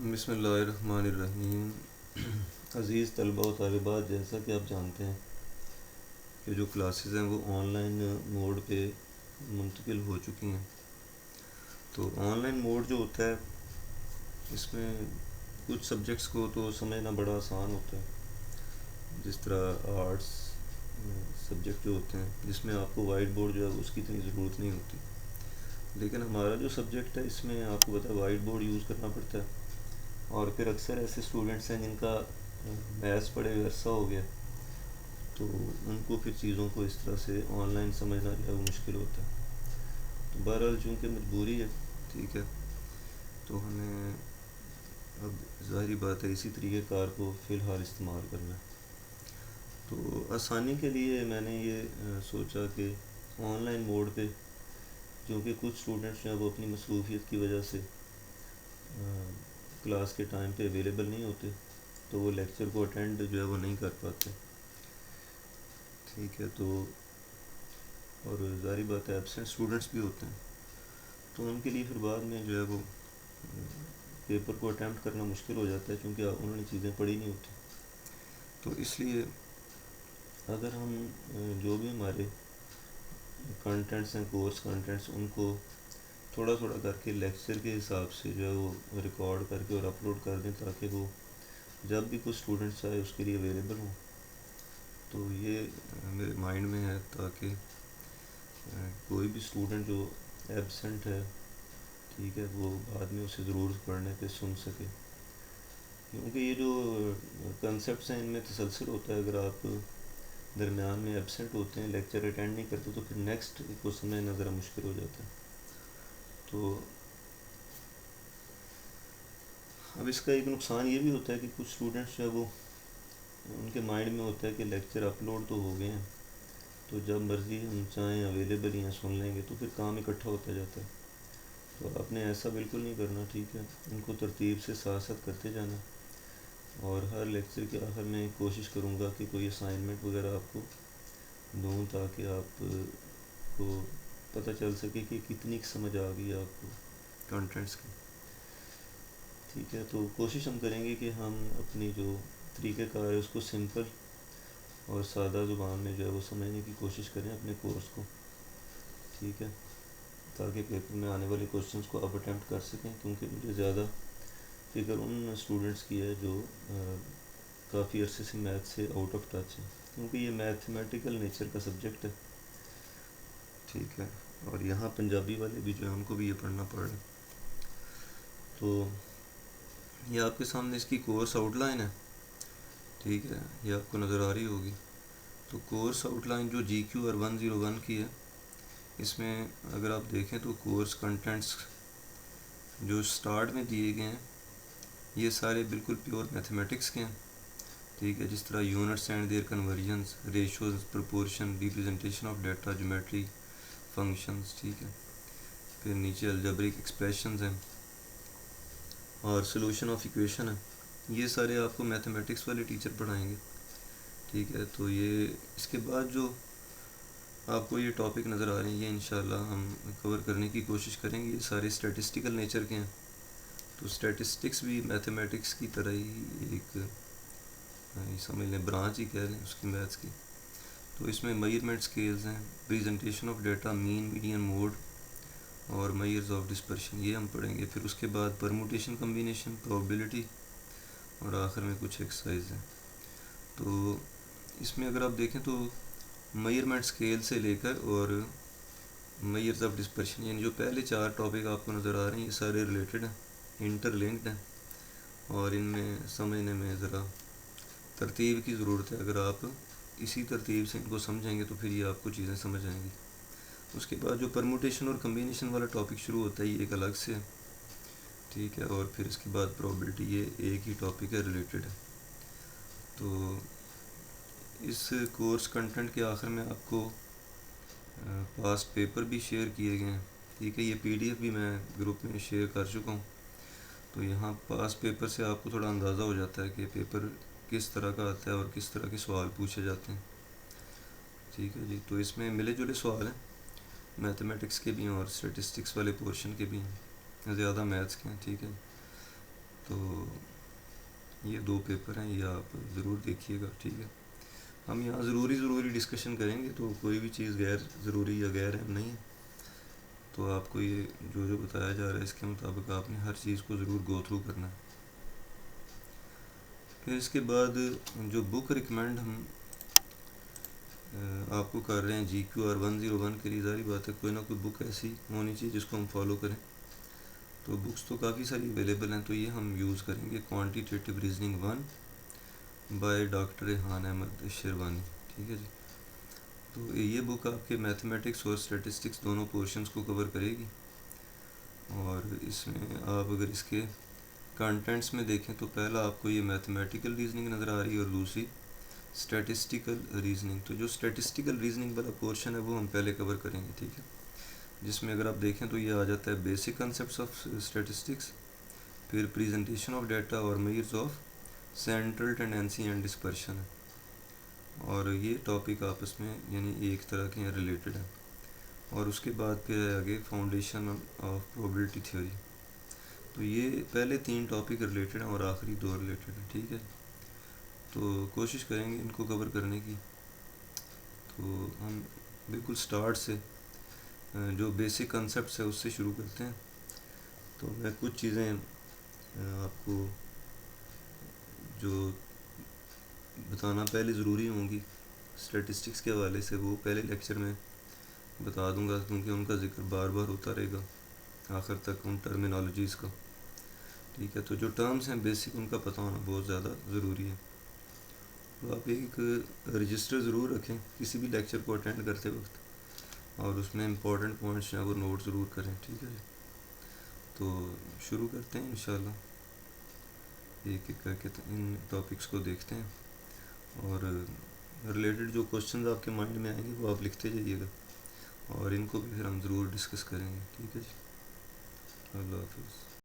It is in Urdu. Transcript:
بسم اللہ الرحمن الرحیم۔ عزیز طلباء و طالبات، جیسا کہ آپ جانتے ہیں کہ جو کلاسز ہیں وہ آن لائن موڈ پہ منتقل ہو چکی ہیں۔ تو آن لائن موڈ جو ہوتا ہے اس میں کچھ سبجیکٹس کو تو سمجھنا بڑا آسان ہوتا ہے، جس طرح آرٹس سبجیکٹ جو ہوتے ہیں جس میں آپ کو وائٹ بورڈ جو ہے اس کی اتنی ضرورت نہیں ہوتی، لیکن ہمارا جو سبجیکٹ ہے اس میں آپ کو پتہ ہے وائٹ بورڈ یوز کرنا پڑتا ہے، اور پھر اکثر ایسے اسٹوڈنٹس ہیں جن کا میتھس پڑھے ہوئے عرصہ ہو گیا، تو ان کو پھر چیزوں کو اس طرح سے آن لائن سمجھنا جو ہے وہ مشکل ہوتا ہے۔ تو بہرحال چونکہ مجبوری ہے، ٹھیک ہے، تو ہمیں اب ظاہری بات ہے اسی طریقۂ کار کو فی الحال استعمال کرنا ہے۔ تو آسانی کے لیے میں نے یہ سوچا کہ آن لائن موڈ پہ، کیونکہ کچھ اسٹوڈنٹس جو ہیں وہ اپنی مصروفیت کی وجہ سے کلاس کے ٹائم پہ اویلیبل نہیں ہوتے، تو وہ لیکچر کو اٹینڈ جو ہے وہ نہیں کر پاتے، ٹھیک ہے، تو اور ظاہری بات ہے ایبسینٹ اسٹوڈنٹس بھی ہوتے ہیں، تو ان کے لیے پھر بعد میں جو ہے وہ پیپر کو اٹیمپٹ کرنا مشکل ہو جاتا ہے، کیونکہ انہوں نے چیزیں پڑھی نہیں ہوتی۔ تو اس لیے اگر ہم جو بھی ہمارے کنٹینٹس ہیں، کورس کنٹینٹس، ان کو تھوڑا تھوڑا کر کے لیکچر کے حساب سے جو ہے وہ ریکارڈ کر کے اور اپلوڈ کر دیں، تاکہ وہ جب بھی کچھ اسٹوڈنٹس آئے اس کے لیے اویلیبل ہوں، تو یہ میرے مائنڈ میں ہے، تاکہ کوئی بھی اسٹوڈنٹ جو ایبسنٹ ہے، ٹھیک ہے، وہ بعد میں اسے ضرورت پڑنے پہ سن سکے، کیونکہ یہ جو کنسیپٹس ہیں ان میں تسلسل ہوتا ہے۔ اگر آپ درمیان میں ایبسنٹ ہوتے ہیں، لیکچر اٹینڈ نہیں کرتے، تو پھر نیکسٹ کو سمجھنا ذرا مشکل ہو جاتا ہے۔ تو اب اس کا ایک نقصان یہ بھی ہوتا ہے کہ کچھ اسٹوڈنٹس جو ہے وہ ان کے مائنڈ میں ہوتا ہے کہ لیکچر اپلوڈ تو ہو گئے ہیں، تو جب مرضی ہم چاہیں اویلیبل ہی ہیں سن لیں گے، تو پھر کام اکٹھا ہوتا جاتا ہے۔ تو آپ نے ایسا بالکل نہیں کرنا، ٹھیک ہے، ان کو ترتیب سے ساتھ ساتھ کرتے جانا، اور ہر لیکچر کے آخر میں کوشش کروں گا کہ کوئی اسائنمنٹ وغیرہ آپ کو دوں، تاکہ آپ کو پتہ چل سکے کہ کتنی سمجھ آ گئی آپ کو کنٹینٹس کی، ٹھیک ہے۔ تو کوشش ہم کریں گے کہ ہم اپنی جو طریقہ کار ہے اس کو سمپل اور سادہ زبان میں جو ہے وہ سمجھنے کی کوشش کریں اپنے کورس کو، ٹھیک ہے، تاکہ پیپر میں آنے والے کوشچنس کو آپ اٹیمپٹ کر سکیں، کیونکہ مجھے زیادہ فکر ان اسٹوڈنٹس کی ہے جو کافی عرصے سے میتھ سے آؤٹ آف ٹچ ہیں، کیونکہ یہ میتھمیٹیکل نیچر کا سبجیکٹ ہے، ٹھیک ہے، اور یہاں پنجابی والے بھی جو ہے ان کو بھی یہ پڑھنا پڑ رہا ہے۔ تو یہ آپ کے سامنے اس کی کورس آؤٹ لائن ہے، ٹھیک ہے، یہ آپ کو نظر آ رہی ہوگی۔ تو کورس آؤٹ لائن جو جی کیو اور 101 کی ہے، اس میں اگر آپ دیکھیں تو کورس کنٹینٹس جو سٹارٹ میں دیے گئے ہیں یہ سارے بالکل پیور میتھمیٹکس کے ہیں، ٹھیک ہے، جس طرح units and their conversions, ratios, proportion, representation of data, geometry, functions, ٹھیک ہے، پھر نیچے الجبرک ایکسپریشنز ہیں اور سولوشن آف ایکویشن ہے۔ یہ سارے آپ کو میتھمیٹکس والے ٹیچر پڑھائیں گے، ٹھیک ہے۔ تو یہ اس کے بعد جو آپ کو یہ ٹاپک نظر آ رہے ہیں، یہ انشاءاللہ ہم کور کرنے کی کوشش کریں گے۔ یہ سارے اسٹیٹسٹیکل نیچر کے ہیں، تو اسٹیٹسٹکس بھی میتھمیٹکس کی طرح ہی ایک سمجھ لیں برانچ ہی کہہ لیں اس کی، میتھس کی۔ تو اس میں میجرمنٹ اسکیلز ہیں، presentation of data, mean, median, mode, اور میئرز آف ڈسپرشن، یہ ہم پڑھیں گے۔ پھر اس کے بعد پرموٹیشن، کمبینیشن، پروبیبلٹی، اور آخر میں کچھ ایکسرسائز ہیں۔ تو اس میں اگر آپ دیکھیں تو میئرمنٹ اسکیل سے لے کر اور میئرز آف ڈسپرشن، یعنی جو پہلے چار ٹاپک آپ کو نظر آ رہے ہیں یہ سارے ریلیٹڈ ہیں، انٹر لنکڈ ہیں، اور ان میں سمجھنے میں ذرا ترتیب کی ضرورت ہے۔ اگر آپ اسی ترتیب سے ان کو سمجھیں گے تو پھر یہ آپ کو چیزیں سمجھ آئیں گی۔ اس کے بعد جو پرموٹیشن اور کمبینیشن والا ٹاپک شروع ہوتا ہے یہ ایک الگ سے ہے، ٹھیک ہے، اور پھر اس کے بعد پروبیبلٹی، یہ ایک ہی ٹاپک ہے، ریلیٹڈ ہے۔ تو اس کورس کنٹینٹ کے آخر میں آپ کو پاسٹ پیپر بھی شیئر کیے گئے ہیں، ٹھیک ہے، یہ پی ڈی ایف بھی میں گروپ میں شیئر کر چکا ہوں۔ تو یہاں پاسٹ پیپر سے آپ کو تھوڑا اندازہ ہو جاتا ہے کہ پیپر کس طرح کا آتا ہے اور کس طرح کے سوال پوچھے جاتے ہیں، ٹھیک ہے جی۔ تو اس میں ملے جلے سوال ہیں، میتھمیٹکس کے بھی ہیں اور اسٹیٹسٹکس والے پورشن کے بھی ہیں، زیادہ میتھس کے ہیں، ٹھیک ہے۔ تو یہ 2 پیپر ہیں، یہ آپ ضرور دیکھیے گا، ٹھیک ہے. ہم یہاں ضروری ڈسکشن کریں گے، تو کوئی بھی چیز غیر ضروری یا غیر اہم نہیں ہے. تو آپ کو یہ جو بتایا جا رہا ہے اس کے مطابق آپ نے ہر چیز کو ضرور گو تھرو کرنا ہے. پھر اس کے بعد جو بک ریکمینڈ ہم آپ کو کر رہے ہیں GQR 101 کے لیے، ظاہری بات ہے کوئی نہ کوئی بک ایسی ہونی چاہیے جس کو ہم فالو کریں. تو بکس تو کافی ساری اویلیبل ہیں، تو یہ ہم یوز کریں گے quantitative reasoning 1 by doctor Rehan Ahmed Sherwani, ٹھیک ہے جی. تو یہ بک آپ کے میتھمیٹکس اور اسٹیٹسٹکس دونوں پورشنز کو کور کرے گی. اور اس میں آپ اگر اس کے کنٹینٹس میں دیکھیں تو پہلا آپ کو یہ میتھمیٹیکل ریزننگ نظر آ رہی ہے، اور دوسری اسٹیٹسٹیکل ریزننگ. تو جو اسٹیٹسٹیکل ریزننگ والا پورشن ہے وہ ہم پہلے کور کریں گے، ٹھیک ہے. جس میں اگر آپ دیکھیں تو یہ آ جاتا ہے بیسک کنسیپٹس آف اسٹیٹسٹکس، پھر پریزنٹیشن آف ڈیٹا اور measures of central tendency and dispersion ہے. اور یہ ٹاپک آپس میں یعنی ایک طرح کے ریلیٹڈ ہیں. اور اس کے بعد پھر ہے آگے فاؤنڈیشن آف پروبیبلٹی تھیوری. تو یہ پہلے 3 ٹاپک ریلیٹڈ ہیں اور آخری 2 ریلیٹڈ ہیں، ٹھیک ہے. تو کوشش کریں گے ان کو کور کرنے کی. تو ہم بالکل سٹارٹ سے جو بیسک کنسیپٹس ہے اس سے شروع کرتے ہیں. تو میں کچھ چیزیں آپ کو جو بتانا پہلے ضروری ہوں گی اسٹیٹسٹکس کے حوالے سے، وہ پہلے لیکچر میں بتا دوں گا، کیونکہ ان کا ذکر بار بار ہوتا رہے گا آخر تک ان ٹرمینالوجیز کا، ٹھیک ہے. تو جو ٹرمز ہیں بیسک ان کا پتہ ہونا بہت زیادہ ضروری ہے. تو آپ ایک رجسٹر ضرور رکھیں کسی بھی لیکچر کو اٹینڈ کرتے وقت، اور اس میں امپورٹنٹ پوائنٹس ہیں وہ نوٹ ضرور کریں، ٹھیک ہے. تو شروع کرتے ہیں انشاءاللہ، ایک ایک کر کے ان ٹاپکس کو دیکھتے ہیں. اور ریلیٹڈ جو کوشچنز آپ کے مائنڈ میں آئیں گے وہ آپ لکھتے جائیے گا، اور ان کو بھی پھر ہم ضرور ڈسکس کریں گے، ٹھیک ہے جی. اللہ حافظ.